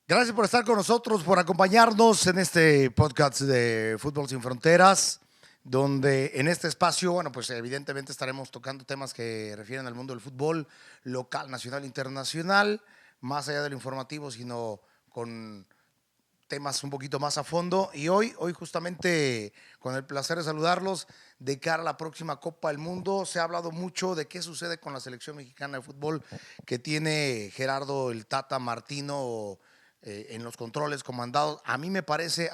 Gracias por estar con nosotros, por acompañarnos en este podcast de Fútbol Sin Fronteras, donde en este espacio, bueno, pues evidentemente estaremos tocando temas que refieren al mundo del fútbol local, nacional, internacional, más allá del informativo, sino con temas un poquito más a fondo. Y hoy justamente con el placer de saludarlos de cara a la próxima Copa del Mundo. Se ha hablado mucho de qué sucede con la selección mexicana de fútbol que tiene Gerardo el Tata Martino en los controles comandados. A mí me parece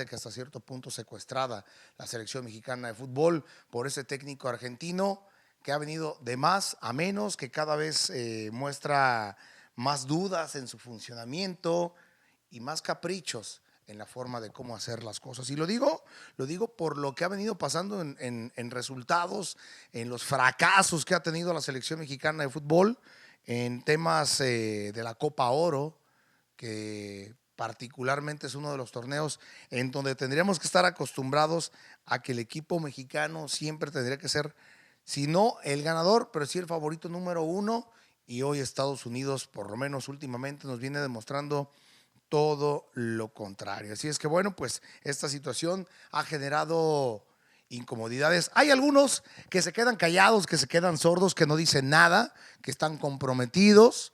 que hasta cierto punto secuestrada la selección mexicana de fútbol por ese técnico argentino que ha venido de más a menos, que cada vez muestra más dudas en su funcionamiento y más caprichos en la forma de cómo hacer las cosas. Y lo digo por lo que ha venido pasando en resultados, en los fracasos que ha tenido la selección mexicana de fútbol, en temas de la Copa Oro, que particularmente es uno de los torneos en donde tendríamos que estar acostumbrados a que el equipo mexicano siempre tendría que ser, si no el ganador, pero sí el favorito número uno. Y hoy Estados Unidos, por lo menos últimamente, nos viene demostrando todo lo contrario. Así es que bueno, pues esta situación ha generado incomodidades. Hay algunos que se quedan callados, que se quedan sordos, que no dicen nada, que están comprometidos.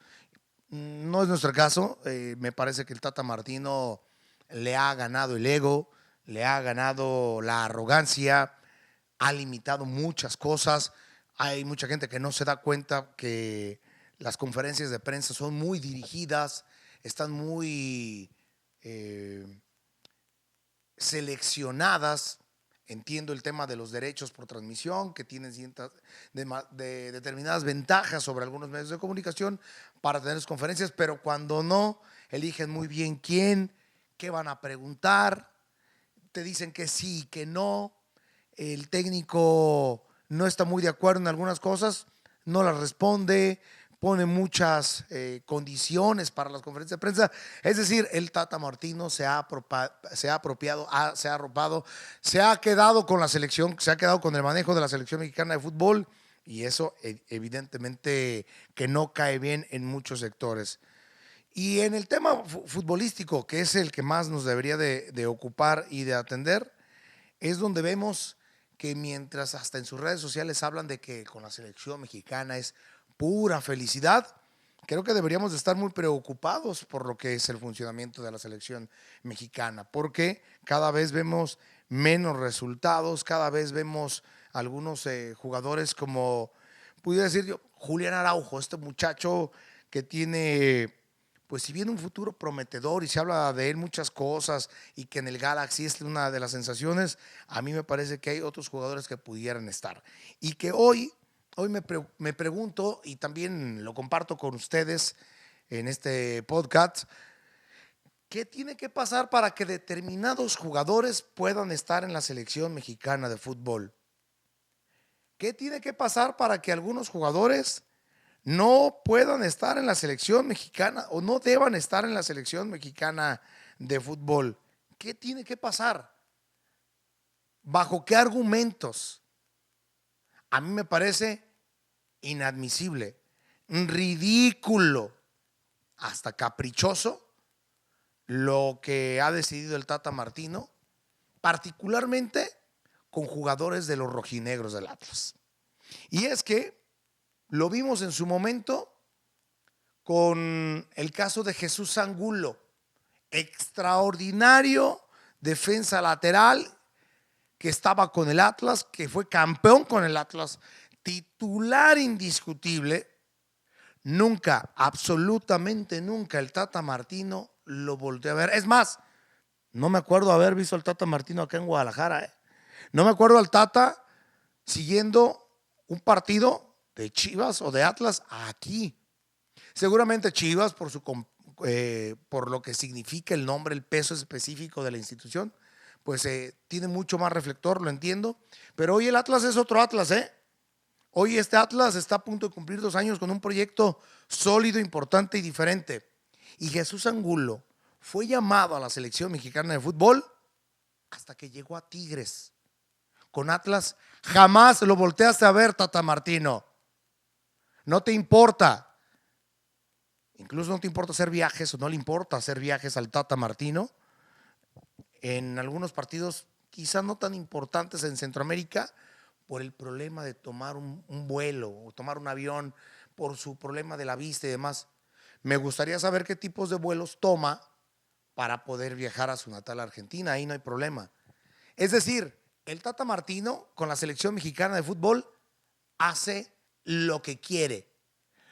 No es nuestro caso. Me parece que el Tata Martino le ha ganado el ego, le ha ganado la arrogancia, ha limitado muchas cosas. Hay mucha gente que no se da cuenta que las conferencias de prensa son muy dirigidas, están muy eh, seleccionadas. Entiendo el tema de los derechos por transmisión, que tienen de determinadas ventajas sobre algunos medios de comunicación para tener sus conferencias, pero cuando no, eligen muy bien quién, qué van a preguntar, te dicen que sí, que no, el técnico no está muy de acuerdo en algunas cosas, no las responde, pone muchas condiciones para las conferencias de prensa. Es decir, el Tata Martino se ha apropiado, se ha arropado, se ha quedado con la selección, se ha quedado con el manejo de la selección mexicana de fútbol, y eso evidentemente que no cae bien en muchos sectores. Y en el tema futbolístico, que es el que más nos debería de ocupar y de atender, es donde vemos que mientras hasta en sus redes sociales hablan de que con la selección mexicana es pura felicidad, creo que deberíamos de estar muy preocupados por lo que es el funcionamiento de la selección mexicana, porque cada vez vemos menos resultados, cada vez vemos algunos jugadores como, pudiera decir yo, Julián Araujo, este muchacho que tiene, pues si bien un futuro prometedor y se habla de él muchas cosas y que en el Galaxy es una de las sensaciones, a mí me parece que hay otros jugadores que pudieran estar. Y que hoy me pregunto, y también lo comparto con ustedes en este podcast, ¿qué tiene que pasar para que determinados jugadores puedan estar en la selección mexicana de fútbol? ¿Qué tiene que pasar para que algunos jugadores no puedan estar en la selección mexicana o no deban estar en la selección mexicana de fútbol? ¿Qué tiene que pasar? ¿Bajo qué argumentos? A mí me parece inadmisible, ridículo, hasta caprichoso lo que ha decidido el Tata Martino, particularmente con jugadores de los rojinegros del Atlas. Y es que lo vimos en su momento con el caso de Jesús Angulo, extraordinario defensa lateral que estaba con el Atlas, que fue campeón con el Atlas, titular indiscutible. Nunca, absolutamente nunca el Tata Martino lo volteó a ver. Es más, no me acuerdo haber visto al Tata Martino acá en Guadalajara. No me acuerdo al Tata siguiendo un partido de Chivas o de Atlas aquí. Seguramente Chivas por lo que significa el nombre, el peso específico de la institución, pues tiene mucho más reflector, lo entiendo. Pero hoy el Atlas es otro Atlas, ¿eh? Hoy este Atlas está a punto de cumplir 2 años con un proyecto sólido, importante y diferente. Y Jesús Angulo fue llamado a la selección mexicana de fútbol hasta que llegó a Tigres. Con Atlas jamás lo volteaste a ver, Tata Martino. No te importa. incluso no te importa hacer viajes o no le importa hacer viajes al Tata Martino en algunos partidos quizás no tan importantes en Centroamérica por el problema de tomar un vuelo o tomar un avión, por su problema de la vista y demás. Me gustaría saber qué tipos de vuelos toma para poder viajar a su natal Argentina, ahí no hay problema. Es decir, el Tata Martino con la selección mexicana de fútbol hace lo que quiere,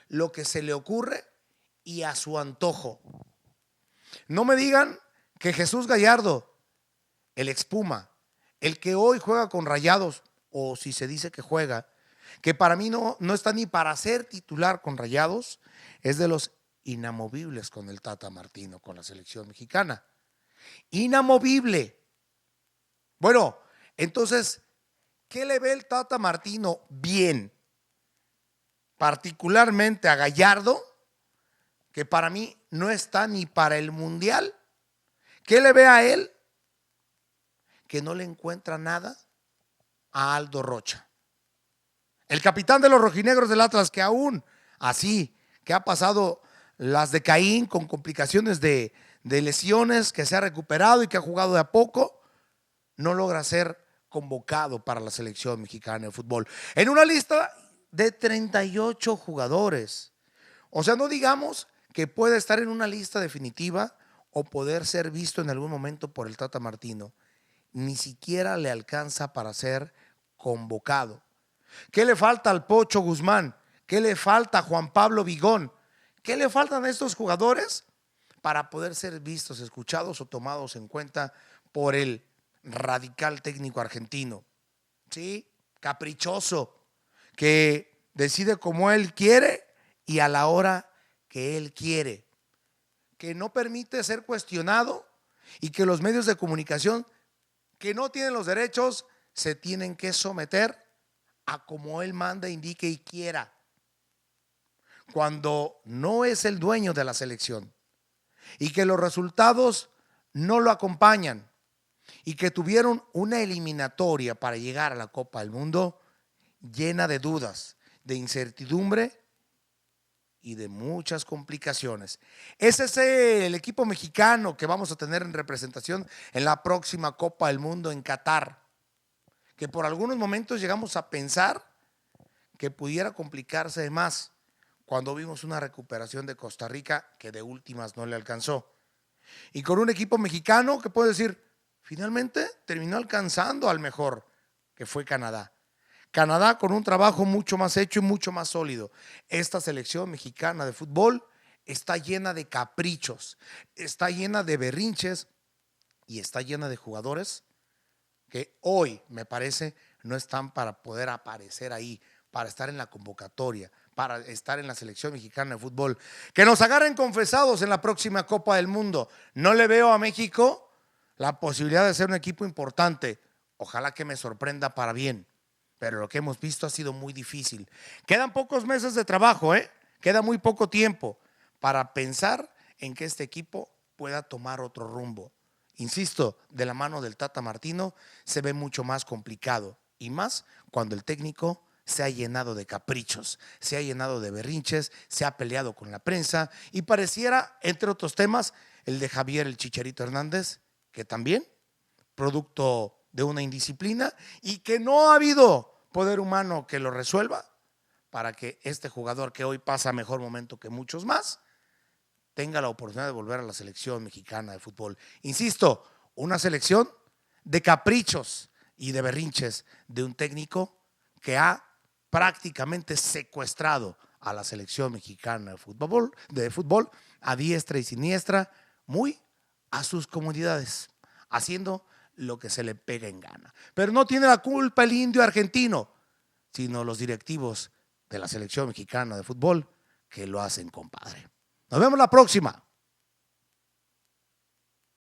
lo que se le ocurre y a su antojo. No me digan que Jesús Gallardo, el expuma, el que hoy juega con Rayados, o si se dice que juega, que para mí no está ni para ser titular con Rayados, es de los inamovibles con el Tata Martino, con la selección mexicana. Inamovible. Bueno, entonces, ¿qué le ve el Tata Martino bien? Particularmente a Gallardo, que para mí no está ni para el Mundial. ¿Qué le ve a él? Que no le encuentra nada a Aldo Rocha, el capitán de los rojinegros del Atlas, que aún así, que ha pasado las de Caín con complicaciones de lesiones, que se ha recuperado y que ha jugado de a poco, no logra ser convocado para la selección mexicana de fútbol. En una lista de 38 jugadores. O sea, no digamos que puede estar en una lista definitiva o poder ser visto en algún momento por el Tata Martino. Ni siquiera le alcanza para ser convocado. ¿Qué le falta al Pocho Guzmán? ¿Qué le falta a Juan Pablo Vigón? ¿Qué le faltan a estos jugadores para poder ser vistos, escuchados o tomados en cuenta por el radical técnico argentino? ¿Sí? Caprichoso, que decide como él quiere y a la hora que él quiere, que no permite ser cuestionado y que los medios de comunicación que no tienen los derechos se tienen que someter a como él manda, indique y quiera, cuando no es el dueño de la selección y que los resultados no lo acompañan y que tuvieron una eliminatoria para llegar a la Copa del Mundo llena de dudas, de incertidumbre y de muchas complicaciones. Ese es el equipo mexicano que vamos a tener en representación en la próxima Copa del Mundo en Qatar, que por algunos momentos llegamos a pensar que pudiera complicarse de más cuando vimos una recuperación de Costa Rica que de últimas no le alcanzó. Y con un equipo mexicano que puede decir, finalmente terminó alcanzando al mejor, que fue Canadá. Canadá con un trabajo mucho más hecho y mucho más sólido. Esta selección mexicana de fútbol está llena de caprichos, está llena de berrinches y está llena de jugadores que hoy, me parece, no están para poder aparecer ahí, para estar en la convocatoria, para estar en la selección mexicana de fútbol. Que nos agarren confesados en la próxima Copa del Mundo. No le veo a México la posibilidad de ser un equipo importante. Ojalá que me sorprenda para bien, pero lo que hemos visto ha sido muy difícil. Quedan pocos meses de trabajo, queda muy poco tiempo para pensar en que este equipo pueda tomar otro rumbo. Insisto, de la mano del Tata Martino se ve mucho más complicado y más cuando el técnico se ha llenado de caprichos, se ha llenado de berrinches, se ha peleado con la prensa y pareciera, entre otros temas, el de Javier el Chicharito Hernández, que también, producto de una indisciplina y que no ha habido poder humano que lo resuelva para que este jugador que hoy pasa mejor momento que muchos más tenga la oportunidad de volver a la selección mexicana de fútbol. Insisto, una selección de caprichos y de berrinches de un técnico que ha prácticamente secuestrado a la selección mexicana de fútbol a diestra y siniestra, muy a sus comodidades, haciendo lo que se le pega en gana. Pero no tiene la culpa el indio argentino, sino los directivos de la selección mexicana de fútbol que lo hacen compadre. Nos vemos la próxima.